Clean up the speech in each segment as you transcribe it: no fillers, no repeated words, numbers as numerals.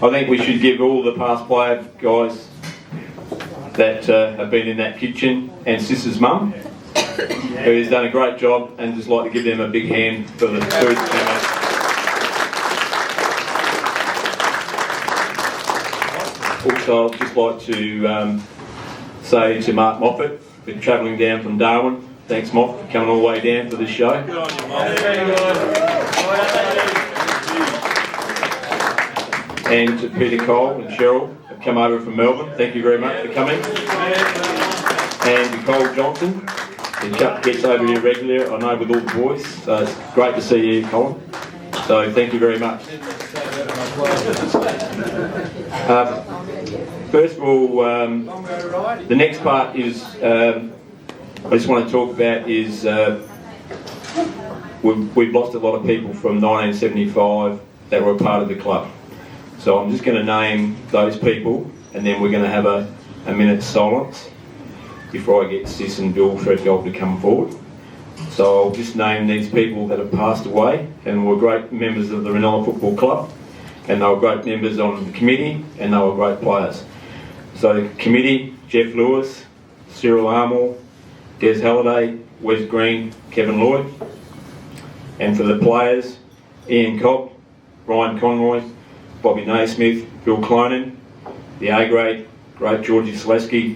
I think we should give all the past player guys that have been in that kitchen and Sis's mum, who's done a great job, and just like to give them a big hand for the food. Also, I'd just like to say to Mark Moffat, for travelling down from Darwin. Thanks, Moff, for coming all the way down for this show. Good on you, Moff. And to Peter Cole and Cheryl, have come over from Melbourne. Thank you very much for coming. And Nicole Johnson, who gets over here regularly, I know, with all the boys. So it's great to see you, Colin. So thank you very much. First of all, the next part is, I just want to talk about is, we've lost a lot of people from 1975 that were a part of the club. So I'm just going to name those people, and then we're going to have a minute's silence before I get Sis and Bill Threadgold to come forward. So I'll just name these people that have passed away and were great members of the Ranella Football Club, and they were great members on the committee, and they were great players. So the committee: Jeff Lewis, Cyril Armour, Des Halliday, Wes Green, Kevin Lloyd. And for the players: Ian Cobb, Ryan Conroy, Bobby Naismith, Bill Clonan. The A grade: great Georgie Selesky,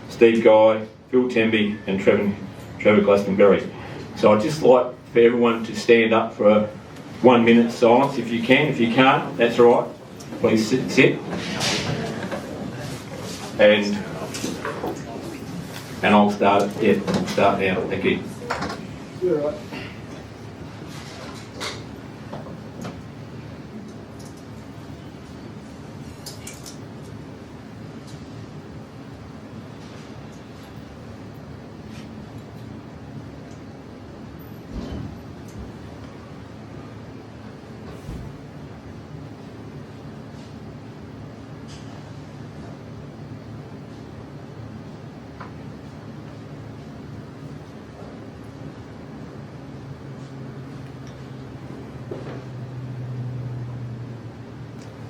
Steve Guy, Phil Temby, and Trevor Glastonbury. So I'd just like for everyone to stand up for a 1 minute silence if you can. If you can't, that's all right. Please sit. And I'll start it. Yeah, I'll start now. Thank you. You're right.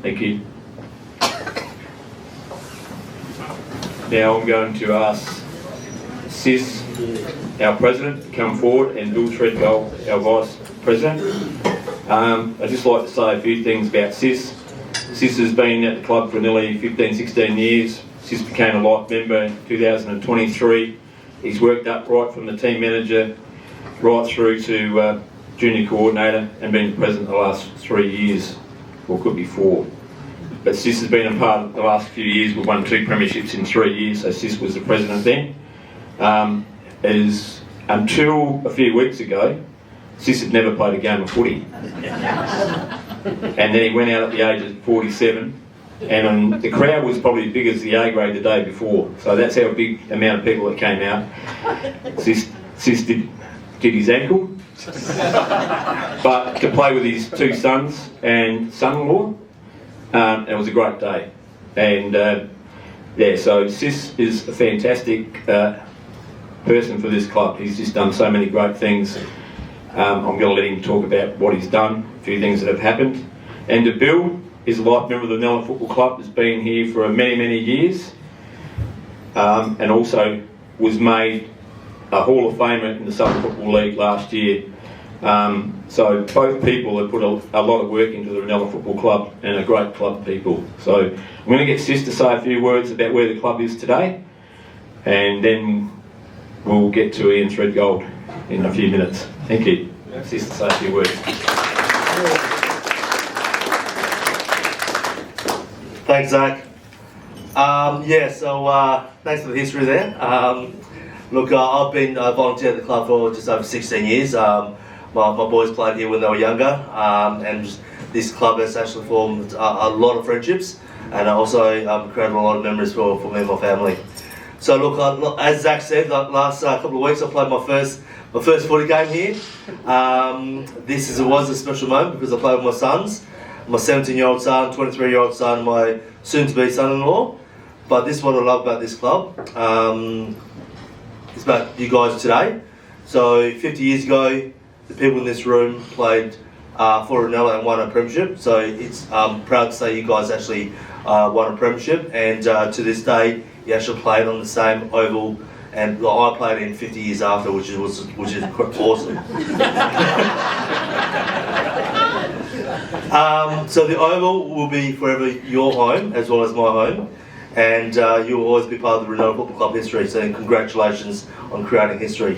Thank you. Now I'm going to ask Sis, our President, to come forward, and Bill Threadgold, our Vice President. I'd just like to say a few things about Sis. Sis has been at the club for nearly 15, 16 years. Sis became a life member in 2023. He's worked up right from the team manager right through to junior coordinator, and been president the last 3 years. Or could be 4. But Sis has been a part of the last few years. We've won 2 premierships in 3 years, so Sis was the president then. Until a few weeks ago, Sis had never played a game of footy. And then he went out at the age of 47, and the crowd was probably as big as the A grade the day before. So that's how big amount of people that came out. Sis did his ankle. But to play with his 2 sons and son-in-law, it was a great day. And so Sis is a fantastic person for this club. He's just done so many great things. I'm going to let him talk about what he's done, a few things that have happened. And to Bill, is a life member of the Ranella Football Club, has been here for many, many years, and also was made a Hall of Famer in the Southern Football League last year. So both people have put a lot of work into the Ranella Football Club, and are great club people. So I'm going to get Sis to say a few words about where the club is today, and then we'll get to Ian Threadgold in a few minutes. Thank you. Sis to say a few words. Thanks, Zach. Thanks for the history there. I've been volunteer at the club for just over 16 years. My boys played here when they were younger, and this club has actually formed a lot of friendships, and also created a lot of memories for me and my family. So as Zach said, the last couple of weeks I played my first footy game here. This was a special moment because I played with my sons, my 17-year-old son, 23-year-old son, and my soon-to-be son-in-law. But this is what I love about this club. It's about you guys today. So 50 years ago, the people in this room played for Ranella and won a premiership. So it's proud to say you guys actually won a premiership, and to this day you actually played on the same oval, and I played in 50 years after, which is awesome. So the oval will be forever your home as well as my home, and you will always be part of the Ranella Football Club history. So congratulations on creating history.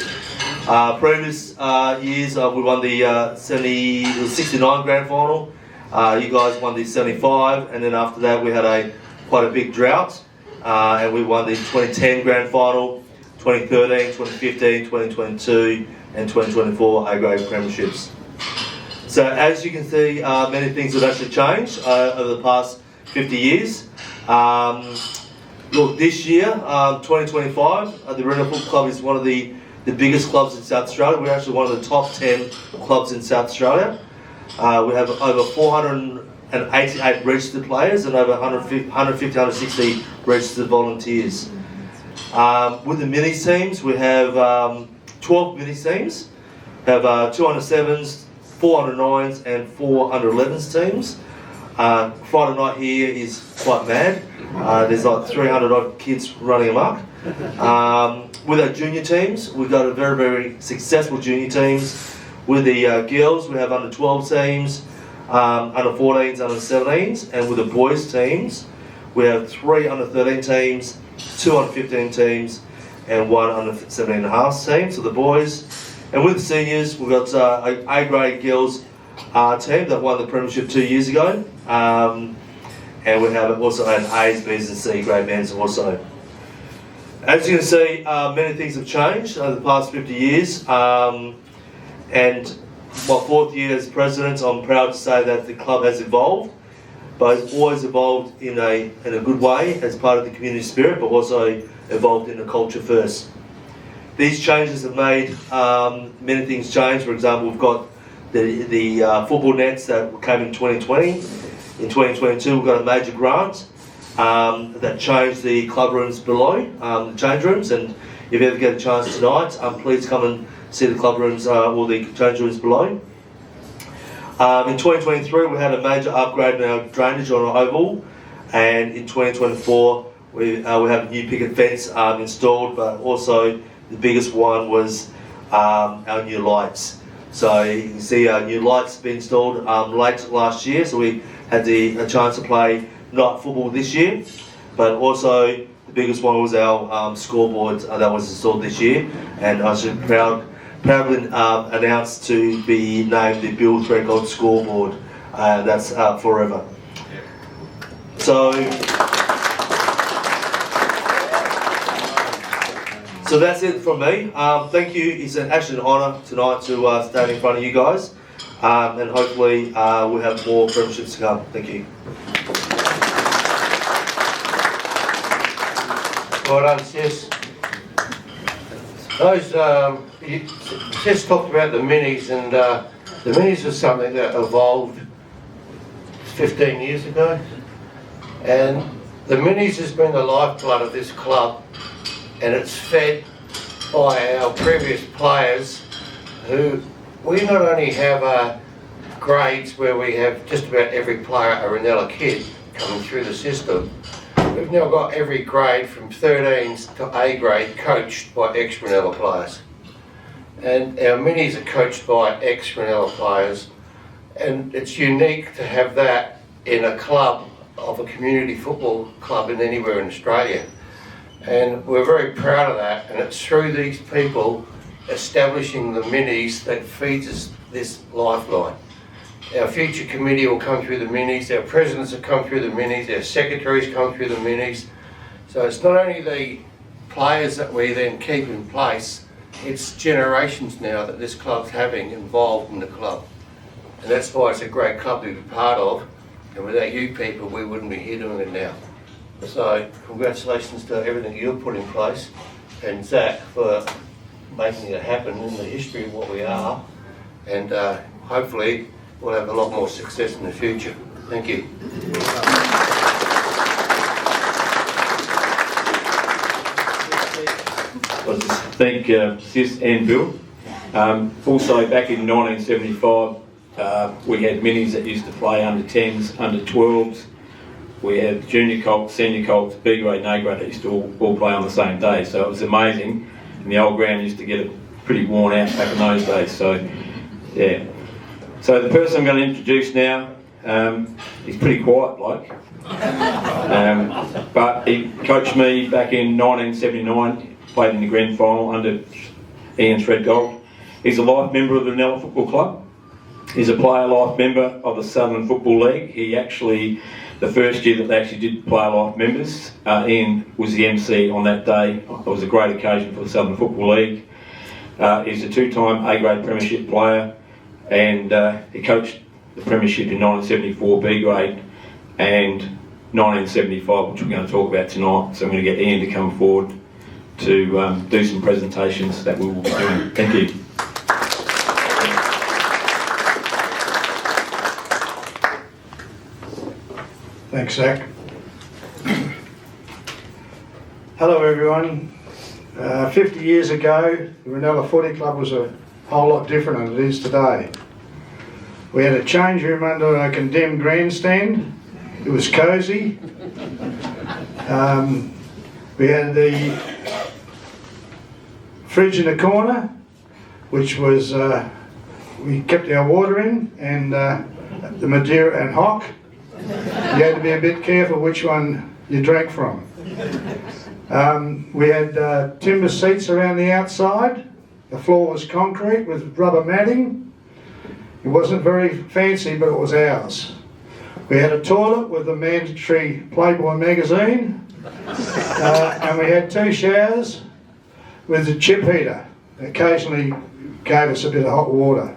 Previous years we won the 69 grand final. You guys won the 75, and then after that we had quite a big drought, and we won the 2010 grand final, 2013, 2015, 2022, and 2024 A-grade premierships. So as you can see, many things have actually changed over the past 50 years. Look, this year, 2025, the Ranella Football Club is one of the biggest clubs in South Australia. We're actually one of the top 10 clubs in South Australia. We have over 488 registered players and over 150-160 registered volunteers. With the mini teams, we have 12 mini teams. We have 2 under 7s, 4 under 9s, and 4 under 11s teams. Friday night here is quite mad. There's like 300 odd kids running amok. With our junior teams, we've got a very, very successful junior teams. With the girls, we have under 12 teams, under 14s, under 17s, and with the boys teams, we have 3 under 13 teams, 2 under 15 teams, and 1 under 17 and a half teams, so the boys. And with the seniors, we've got an A-grade girls team that won the premiership 2 years ago, and we have also an A's, B's, and C grade men's also. As you can see, many things have changed over the past 50 years, and my 4th year as president, I'm proud to say that the club has evolved, but it's always evolved in a good way as part of the community spirit, but also evolved in a culture first. These changes have made many things change. For example, we've got the football nets that came in 2020. In 2022, we've got a major grant that changed the club rooms below, the change rooms. And if you ever get a chance tonight, please come and see the club rooms or the change rooms below. In 2023, we had a major upgrade in our drainage on our oval, and in 2024, we have a new picket fence installed, but also the biggest one was our new lights. So you can see our new lights been installed late last year, so we had a chance to play night football this year, but also the biggest one was our scoreboard that was installed this year, and I should proudly announced to be named the Build Record Scoreboard. That's forever. So that's it from me. Thank you. It's actually an honour tonight to stand in front of you guys, and hopefully we'll have more premierships to come. Thank you. Well done, Sis. You just talked about the minis, and the minis was something that evolved 15 years ago, and the minis has been the lifeblood of this club, and it's fed by our previous players, who we not only have grades where we have just about every player a Ranella kid coming through the system. We've now got every grade from 13s to A grade coached by ex-Ranella players. And our minis are coached by ex-Ranella players, and it's unique to have that in a club of a community football club in anywhere in Australia. And we're very proud of that, and it's through these people establishing the minis that feeds us this lifeline. Our future committee will come through the minis, our presidents will come through the minis, our secretaries come through the minis. So it's not only the players that we then keep in place, it's generations now that this club's having involved in the club. And that's why it's a great club to be part of, and without you people we wouldn't be here doing it now. So congratulations to everything you've put in place, and Zach for making it happen in the history of what we are, and hopefully we'll have a lot more success in the future. Thank you. I just thank Sis and Bill. Also back in 1975, We had minis that used to play under 10s, under 12s. We had junior colts, senior colts, B grade and A grade that used to all play on the same day. So it was amazing. And the old ground used to get pretty worn out back in those days. So, yeah. So the person I'm going to introduce now, he's pretty quiet, bloke. But he coached me back in 1979, played in the grand final under Ian Threadgold. He's a life member of the Nella Football Club. He's a player life member of the Southern Football League. He actually, the first year that they actually did player life members, Ian was the MC on that day. It was a great occasion for the Southern Football League. He's a two-time A-grade Premiership player, and he coached the Premiership in 1974 B grade and 1975, which we're going to talk about tonight. So I'm going to get Ian to come forward to do some presentations that we will be doing. Thank you. Thanks, Zach. Hello, everyone. 50 years ago, the Ranella Footy Club was a whole lot different than it is today. We had a change room under a condemned grandstand. It was cosy. We had the fridge in the corner, which was, we kept our water in, and the Madeira and hock. You had to be a bit careful which one you drank from. We had timber seats around the outside. The floor was concrete with rubber matting. It wasn't very fancy, but it was ours. We had a toilet with a mandatory Playboy magazine, and we had 2 showers with a chip heater. Occasionally gave us a bit of hot water.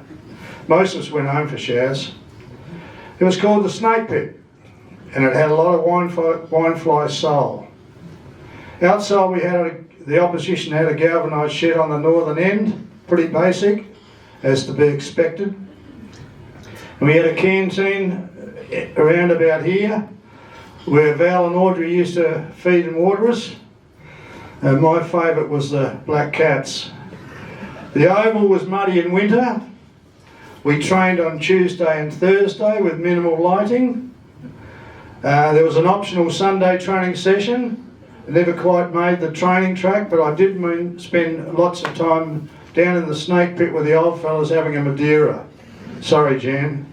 Most of us went home for showers. It was called the Snake Pit, and it had a lot of wine fly sole. Outside we had the opposition had a galvanised shed on the northern end, pretty basic, as to be expected. And we had a canteen around about here, where Val and Audrey used to feed and water us. And my favourite was the Black Cats. The oval was muddy in winter. We trained on Tuesday and Thursday with minimal lighting. There was an optional Sunday training session. I never quite made the training track, but I did spend lots of time down in the Snake Pit with the old fellas having a Madeira. Sorry, Jan.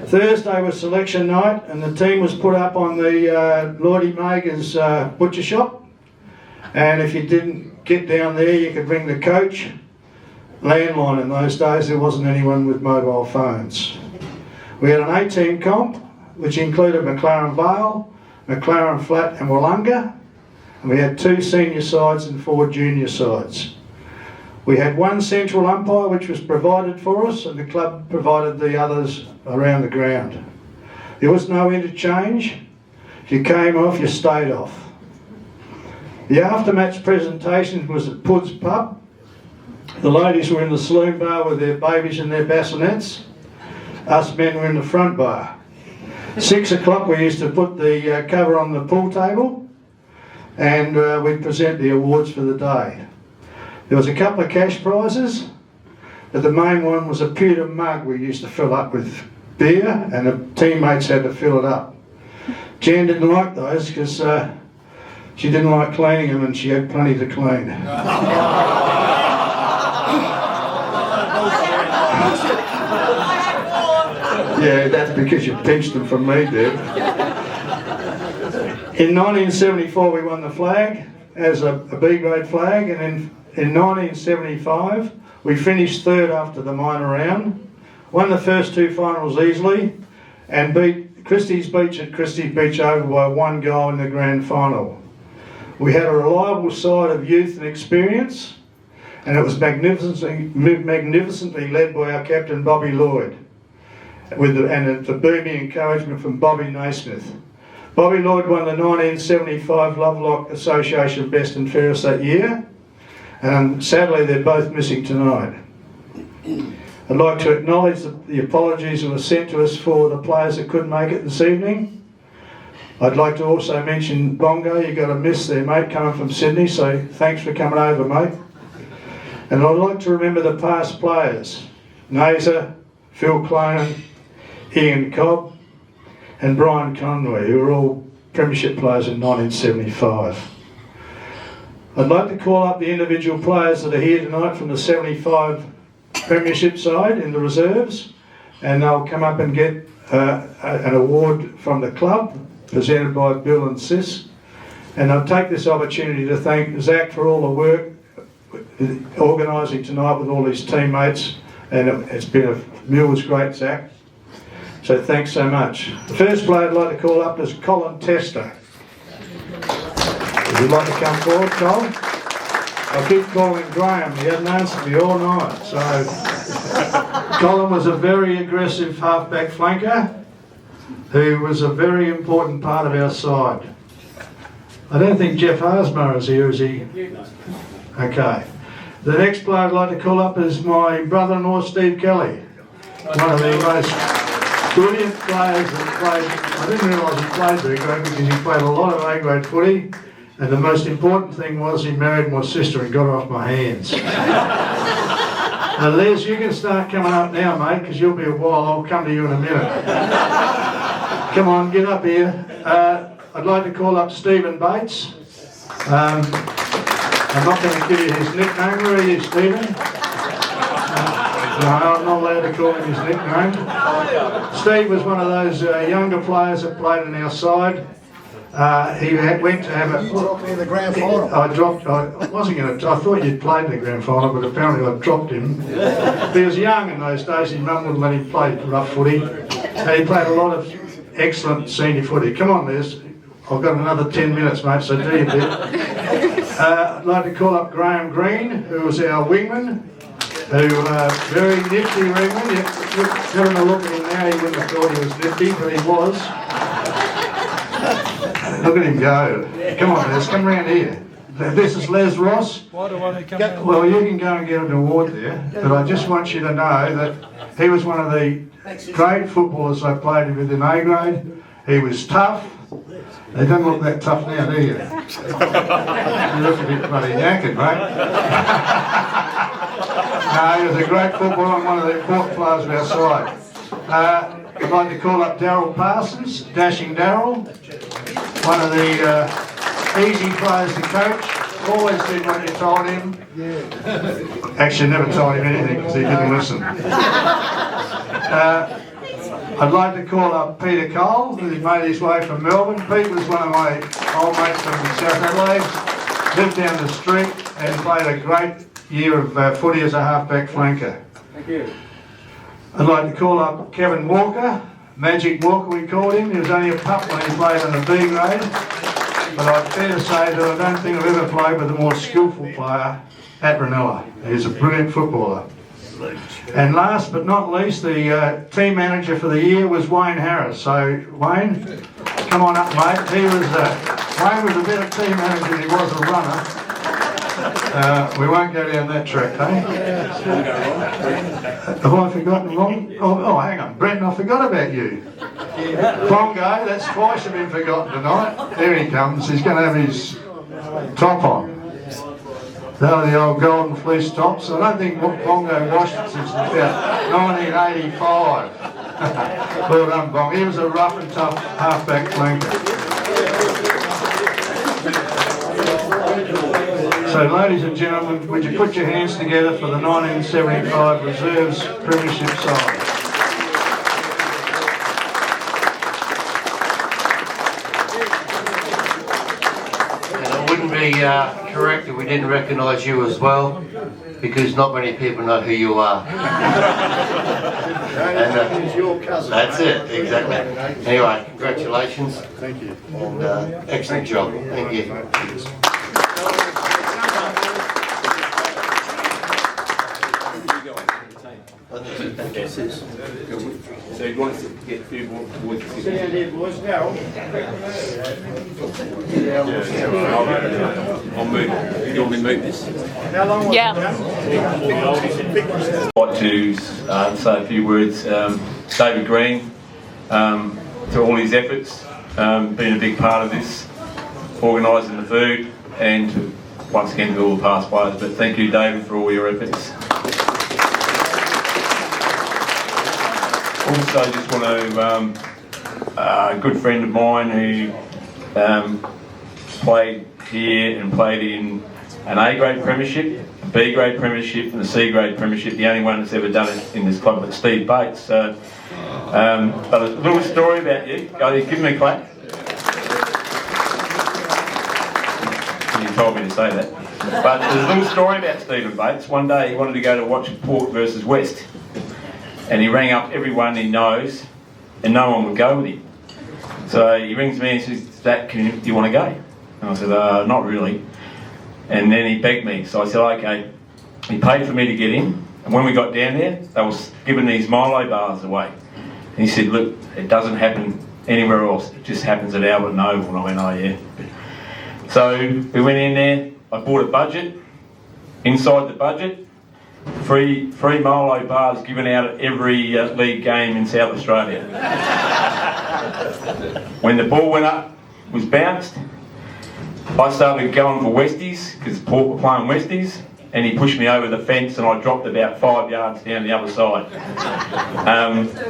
Thursday was selection night, and the team was put up on the Lordy Mager's butcher shop. And if you didn't get down there, you could ring the coach. Landline in those days, there wasn't anyone with mobile phones. We had an 8-team comp, which included McLaren Vale, McLaren Flat and Wollonga. And we had 2 senior sides and 4 junior sides. We had 1 central umpire which was provided for us, and the club provided the others around the ground. There was no interchange. If you came off, you stayed off. The after-match presentation was at Pud's Pub. The ladies were in the saloon bar with their babies and their bassinets. Us men were in the front bar. 6 o'clock we used to put the cover on the pool table, and we'd present the awards for the day. There was a couple of cash prizes, but the main one was a pewter mug we used to fill up with beer, and the teammates had to fill it up. Jan didn't like those because she didn't like cleaning them, and she had plenty to clean. Yeah, that's because you pinched them from me, Deb. In 1974 we won the flag as a B-grade flag, and in 1975 we finished 3rd after the minor round, won the first 2 finals easily, and beat Christie's Beach at Christie Beach over by 1 goal in the grand final. We had a reliable side of youth and experience, and it was magnificently led by our captain Bobby Lloyd, and the booming encouragement from Bobby Naismith. Bobby Lloyd won the 1975 Lovelock Association Best and Fairest that year, and sadly they're both missing tonight. I'd like to acknowledge the apologies that were sent to us for the players that couldn't make it this evening. I'd like to also mention Bongo, you got a miss there, mate, coming from Sydney, so thanks for coming over, mate. And I'd like to remember the past players: Naser, Phil Clonan, Ian Cobb and Brian Conway, who were all Premiership players in 1975. I'd like to call up the individual players that are here tonight from the 75 Premiership side in the reserves, and they'll come up and get an award from the club presented by Bill and Sis. And I'll take this opportunity to thank Zach for all the work organising tonight with all his teammates, and it's been a meal was great, Zach. So thanks so much. The first player I'd like to call up is Colin Tester. Would you like to come forward, Colin? I keep calling him Graham, he hasn't answered me all night. So Colin was a very aggressive half-back flanker who was a very important part of our side. I don't think Jeff Harsmer is here, is he? Okay. The next player I'd like to call up is my brother-in-law, Steve Kelly. One of the most brilliant players that played. I didn't realise he played very great because he played a lot of A-grade footy, and the most important thing was he married my sister and got her off my hands. Les, you can start coming up now, mate, because you'll be a while. I'll come to you in a minute. Come on, get up here. I'd like to call up Stephen Bates. I'm not going to give you his nickname. Where are you, Stephen? No, I'm not allowed to call him his nickname. Steve was one of those younger players that played on our side. He went to have a... You dropped me in the grand final. I wasn't going to... I thought you'd played in the grand final, but apparently I dropped him. He was young in those days. His mum wouldn't let him play rough footy. And he played a lot of excellent senior footy. Come on, Les. I've got another 10 minutes, mate, so do your bit. I'd like to call up Graham Green, who was our wingman, who very nifty wingman. Having a look at him now, you wouldn't have thought he was nifty, but he was. Look at him go. Come on, Les, come round here. This is Les Ross. Why do I come round? Well, you can go and get an award there, but I just want you to know that he was one of the great footballers I played with in A grade. He was tough. They don't look that tough now, do you? You look a bit bloody knackered, mate. No, he was a great footballer and one of the important players of our side. I'd like to call up Darryl Parsons, Dashing Darryl, one of the easy players to coach. Always did what you told him. Actually, never told him anything because he didn't listen. I'd like to call up Peter Cole, who made his way from Melbourne. Pete was one of my old mates from South Adelaide, lived down the street and played a great year of footy as a half-back flanker. Thank you. I'd like to call up Kevin Walker, Magic Walker we called him. He was only a pup when he played in the B grade, but I'd fair to say that I don't think I've ever played with a more skillful player at Ranella. He's a brilliant footballer. And last but not least, the team manager for the year was Wayne Harris. So Wayne, come on up, mate. Wayne was a better team manager than he was a runner. We won't go down that track, eh? Have I forgotten wrong? Oh, hang on, Brenton, I forgot about you. Bongo, that's twice you've been forgotten tonight. There he comes. He's going to have his top on. They're the old golden fleece tops. I don't think Bongo washed it since about 1985. Well done, Bongo. He was a rough and tough half-back flanker. So, ladies and gentlemen, would you put your hands together for the 1975 Reserves Premiership side? Correct if we didn't recognise you as well, because not many people know who you are. And, He's your cousin. that's it, exactly. Anyway, congratulations. Thank you. And excellent job. Thank you. So you want us to get a few more boys? Sit down here, boys. Now. I'll move. You want me to move this? How long was Yeah. it? I'd like to say a few words. David Green, to all his efforts, been a big part of this, organising the food, and once again to all the past players. But thank you, David, for all your efforts. Also, just want to, a good friend of mine who played here and played in an A-grade premiership, a B-grade premiership and a C-grade premiership, the only one that's ever done it in this club, but Steve Bates. But a little story about you. Go ahead, give him a clap. You told me to say that. But there's a little story about Stephen Bates. One day he wanted to go to watch Port versus West, and he rang up everyone he knows, and no one would go with him. So he rings me and says, "Zach, do you want to go?" And I said, "Not really." And then he begged me, so I said, "Okay." He paid for me to get in, and when we got down there, they were giving these Milo bars away. And he said, "Look, it doesn't happen anywhere else. It just happens at Albert and Oval." And I went, "Oh yeah." So we went in there. I bought a budget. Inside the budget, free Milo bars given out at every league game in South Australia. When the ball went up, was bounced, I started going for Westies because Port were playing Westies, and he pushed me over the fence and I dropped about 5 yards down the other side.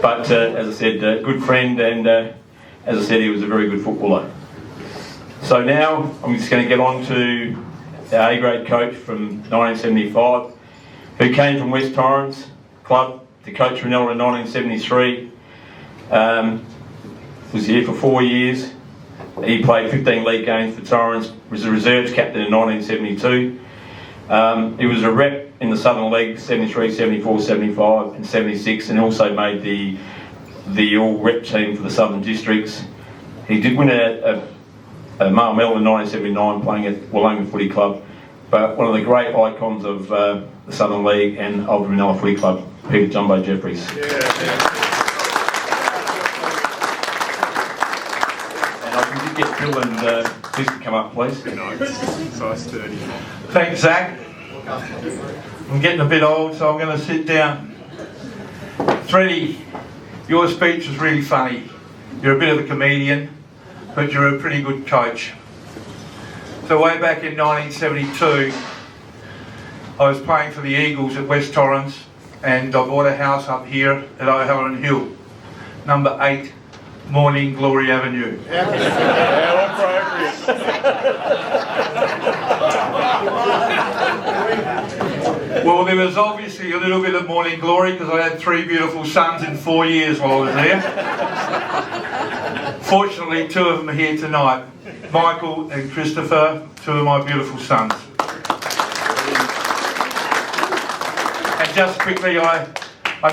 But as I said, a good friend, and as I said, he was a very good footballer. So now I'm just going to get on to our A-grade coach from 1975, who came from West Torrens Club to coach Ranella in 1973. Was here for 4 years. He played 15 league games for Torrens, was a reserves captain in 1972. He was a rep in the Southern League 73, 74, 75 and 76, and also made the all-rep team for the Southern Districts. He did win a Male Medal in 1979 playing at Wollonga Footy Club, but one of the great icons of the Southern League and of the Ranella Footy Club, Peter Jumbo Jeffries. And I can just get Phil and Chris to come up, please. Size 30. Thanks, Zach. I'm getting a bit old, so I'm going to sit down. Freddie, your speech was really funny. You're a bit of a comedian, but you're a pretty good coach. So way back in 1972, I was playing for the Eagles at West Torrens, and I bought a house up here at O'Halloran Hill, number 8, Morning Glory Avenue. How appropriate. Well, there was obviously a little bit of morning glory because I had 3 beautiful sons in 4 years while I was there. Fortunately, 2 of them are here tonight. Michael and Christopher, 2 of my beautiful sons. And just quickly, I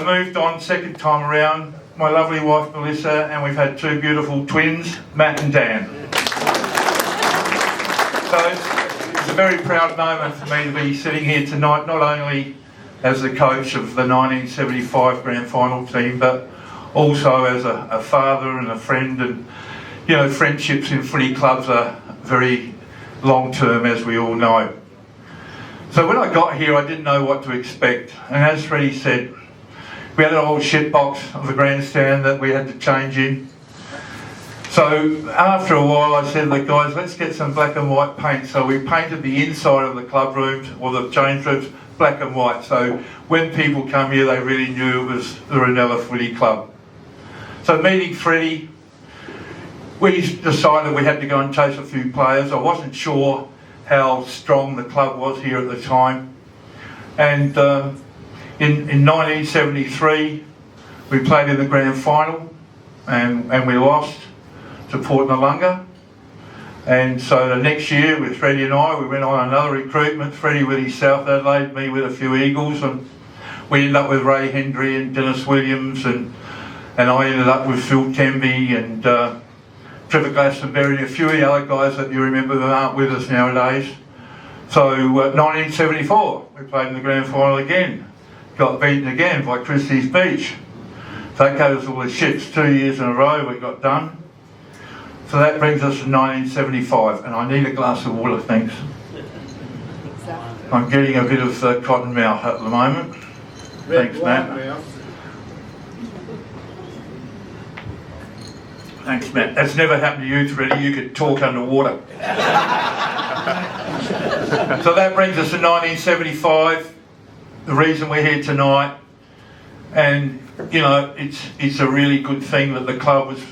moved on second time around. My lovely wife Melissa, and we've had 2 beautiful twins, Matt and Dan. So it's a very proud moment for me to be sitting here tonight, not only as the coach of the 1975 Grand Final team, but also as a father and a friend. And you know, friendships in footy clubs are very long term, as we all know. So when I got here, I didn't know what to expect, and as Freddie said, we had an old shit box of the grandstand that we had to change in. So after a while I said to the guys, let's get some black and white paint. So we painted the inside of the club rooms, or the change rooms, black and white. So when people come here, they really knew it was the Ranella Footy Club. So meeting Freddie, we decided we had to go and chase a few players. I wasn't sure how strong the club was here at the time. And in 1973, we played in the grand final, and we lost to Port Noarlunga. And so the next year, with Freddie and I, we went on another recruitment. Freddie with his South Adelaide, me with a few Eagles, and we ended up with Ray Hendry and Dennis Williams, and I ended up with Phil Temby and Trevor Glastonbury and a few of the other guys that you remember that aren't with us nowadays. So 1974, we played in the grand final again. Got beaten again by Christie's Beach. So that gave us all the shits. 2 years in a row we got done. So that brings us to 1975, and I need a glass of water, thanks. I'm getting a bit of cotton mouth at the moment. Thanks, Matt. Thanks, Matt. That's never happened to you, Freddie. You could talk underwater. So that brings us to 1975. The reason we're here tonight, And you know, it's a really good thing that the club has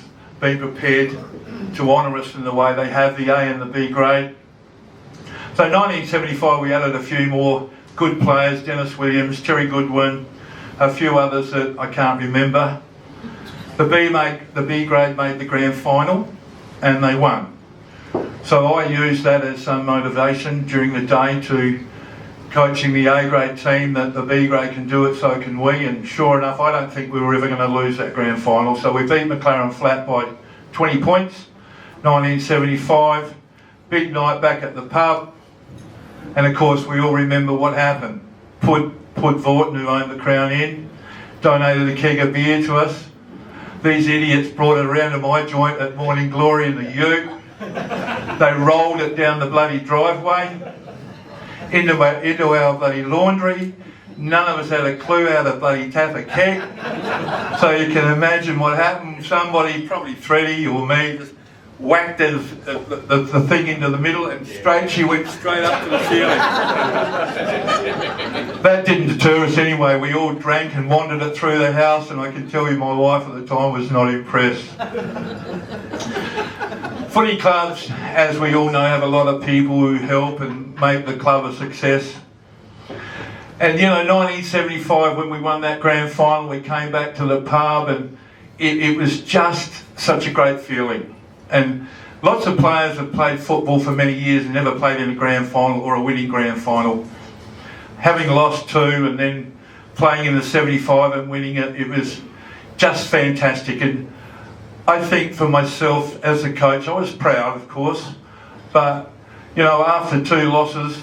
been prepared to honour us in the way they have, the A and the B grade. So 1975 we added a few more good players, Dennis Williams, Terry Goodwin, a few others that I can't remember. The B grade made the grand final and they won. So I used that as some motivation during the day to coaching the A grade team that the B grade can do it, so can we. And sure enough, I don't think we were ever going to lose that grand final. So we beat McLaren Flat by 20 points, 1975. Big night back at the pub. And of course, we all remember what happened. Put Vorton, who owned the Crown Inn, donated a keg of beer to us. These idiots brought it around to my joint at Morning Glory in the ute. They rolled it down the bloody driveway into our bloody laundry. None of us had a clue how to bloody tap a keg. So you can imagine what happened. Somebody, probably Freddie or me, just whacked the thing into the middle and she went straight up to the ceiling. That didn't deter us anyway. We all drank and wandered it through the house, and I can tell you my wife at the time was not impressed. Footy clubs, as we all know, have a lot of people who help and make the club a success. And you know, 1975 when we won that grand final, we came back to the pub and it was just such a great feeling. And lots of players have played football for many years and never played in a grand final or a winning grand final. Having lost two and then playing in the 75 and winning it, it was just fantastic. And I think for myself as a coach, I was proud, of course, but you know, after two losses,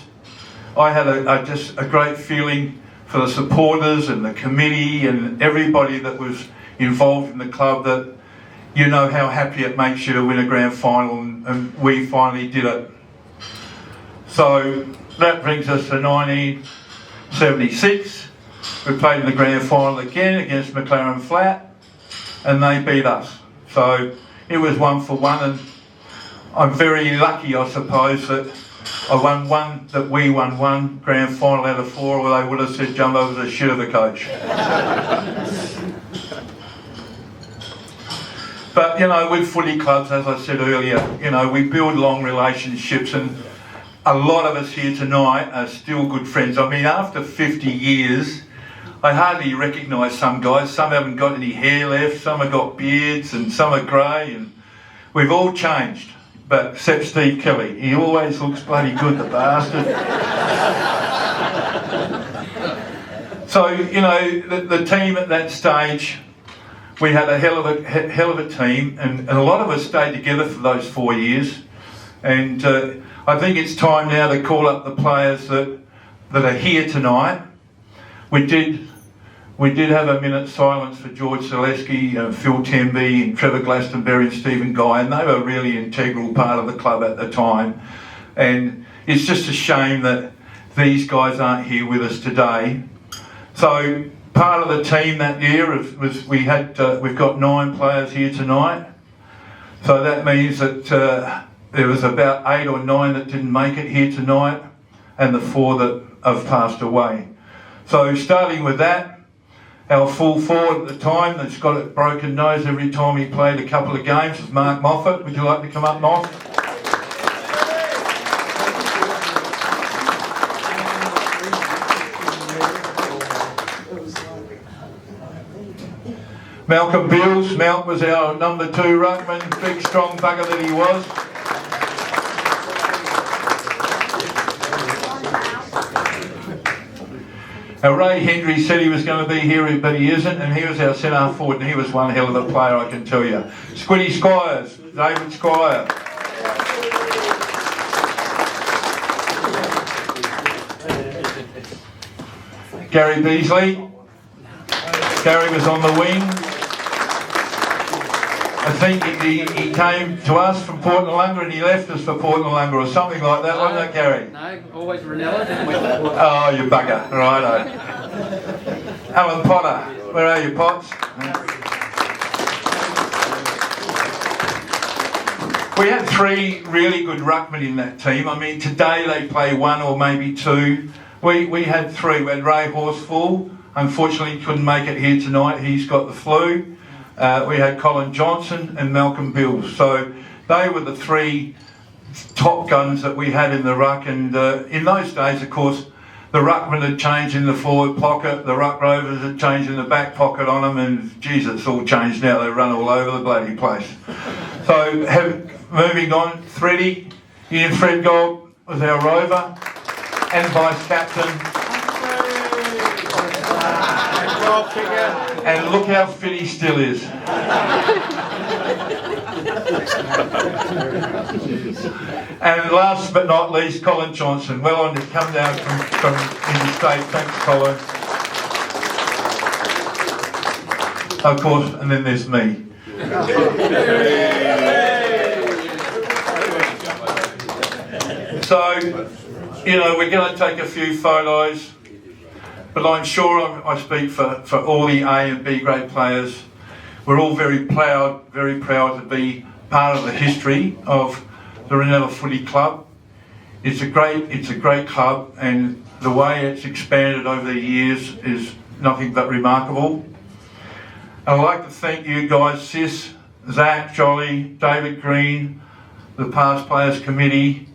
I had just a great feeling for the supporters and the committee and everybody that was involved in the club, that you know how happy it makes you to win a grand final, and we finally did it. So that brings us to 1976. We played in the grand final again against McLaren Flat, and they beat us. So it was 1-for-1, and I'm very lucky, I suppose, that we won one grand final out of four, or they would have said Jumbo was a shit of a coach. But you know, with footy clubs, as I said earlier, you know, we build long relationships, and a lot of us here tonight are still good friends. I mean, after 50 years, I hardly recognise some guys. Some haven't got any hair left, some have got beards, and some are grey, and we've all changed. But except Steve Kelly, he always looks bloody good, the bastard. So, you know, the team at that stage, we had a hell of a team, and a lot of us stayed together for those 4 years. And I think it's time now to call up the players that are here tonight. We did have a minute's silence for George Zaleski, Phil Temby, and Trevor Glastonbury and Stephen Guy, and they were a really integral part of the club at the time. And it's just a shame that these guys aren't here with us today. So part of the team that year was we've got 9 players here tonight. So that means that there was about 8 or 9 that didn't make it here tonight, and the 4 that have passed away. So starting with that, our full forward at the time that's got a broken nose every time he played a couple of games was Mark Moffat. Would you like to come up, Moff? Malcolm Beals. Malk was our number 2 ruckman, big strong bugger that he was. Now, Ray Hendry said he was going to be here, but he isn't, and he was our centre forward, and he was one hell of a player, I can tell you. Squiddy Squires, David Squire. Gary Beasley. Gary was on the wing. I think he came to us from Port Noarlunga and he left us for Port Noarlunga or something like that, wasn't it, Gary? No, always Ranella, didn't we? Oh, you bugger. Righto. Alan Potter. Where are you, Potts? We had 3 really good ruckmen in that team. I mean, today they play 1 or maybe 2. We had 3. We had Ray Horsfall, unfortunately couldn't make it here tonight. He's got the flu. We had Colin Johnson and Malcolm Bills. So they were the three top guns that we had in the ruck. And in those days, of course, the ruckman had changed in the forward pocket, the ruck rovers had changed in the back pocket on them, and geez, it's all changed now. They run all over the bloody place. So moving on, Freddie, Ian Fred Gold was our rover and vice captain. And look how fit he still is. And last but not least, Colin Johnson. Well on to come down from interstate. Thanks, Colin. Of course, and then there's me. So, you know, we're going to take a few photos, but I'm sure I speak for all the A and B grade players. We're all very proud to be part of the history of the Ranella Footy Club. It's a great club, and the way it's expanded over the years is nothing but remarkable. I'd like to thank you guys, Sis, Zach, Jolly, David Green, the Past Players Committee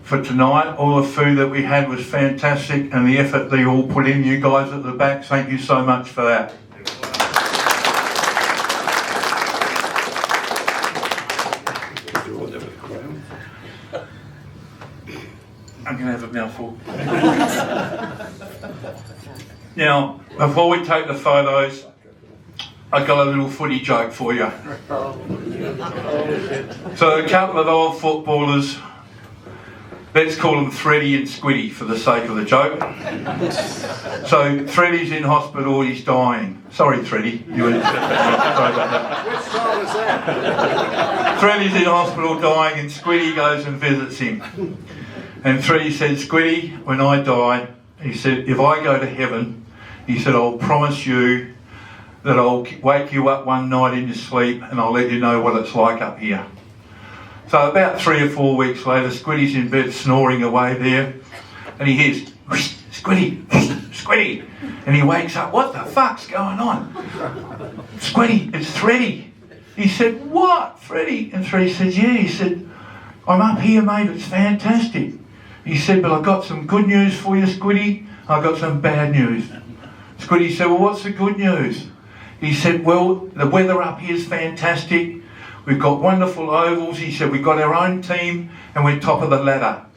for tonight. All the food that we had was fantastic, and the effort they all put in, you guys at the back, thank you so much for that. I'm going to have a mouthful. Now, before we take the photos, I've got a little footy joke for you. So a couple of old footballers, let's call them Freddie and Squiddy for the sake of the joke. So Freddie's in hospital, he's dying. Sorry, Freddie. Sorry about that. Which side was that? Freddie's in hospital dying, and Squiddy goes and visits him. And Freddie said, Squiddy, when I die, he said, if I go to heaven, he said, I'll promise you that I'll wake you up one night in your sleep and I'll let you know what it's like up here. So about 3 or 4 weeks later, Squiddy's in bed snoring away there, and he hears, Squiddy, Squiddy, and he wakes up, what the fuck's going on? Squiddy, it's Freddie. He said, what, Freddie? And Freddie said, yeah. He said, I'm up here, mate, it's fantastic. He said, but I've got some good news for you, Squiddy. I've got some bad news. Squiddy said, well, what's the good news? He said, well, the weather up here is fantastic. We've got wonderful ovals. He said, we've got our own team and we're top of the ladder.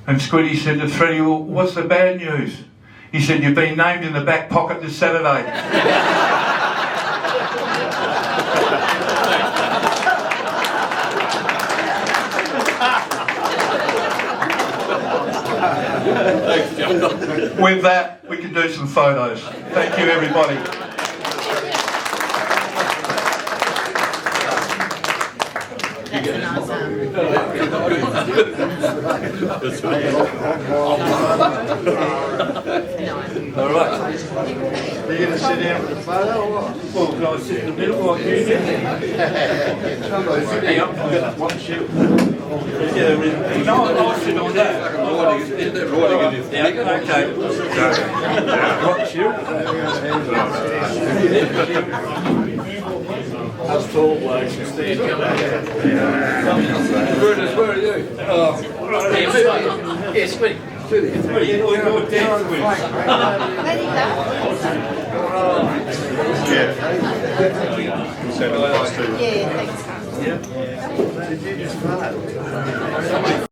And Squiddy said to Freddie, well, what's the bad news? He said, you've been named in the back pocket this Saturday. With that, we can do some photos. Thank you, everybody. All right. Are you going to sit down for the photo or what? Well, can I sit in the middle like you did? Hang up. One shoe. Yeah, no, I'll sit on that. Okay. What shoe? Us tall blokes can stand Brutus, where are you? Yeah, Squiddy. You're dead with. Yeah. Yeah, thanks. Did you just fart?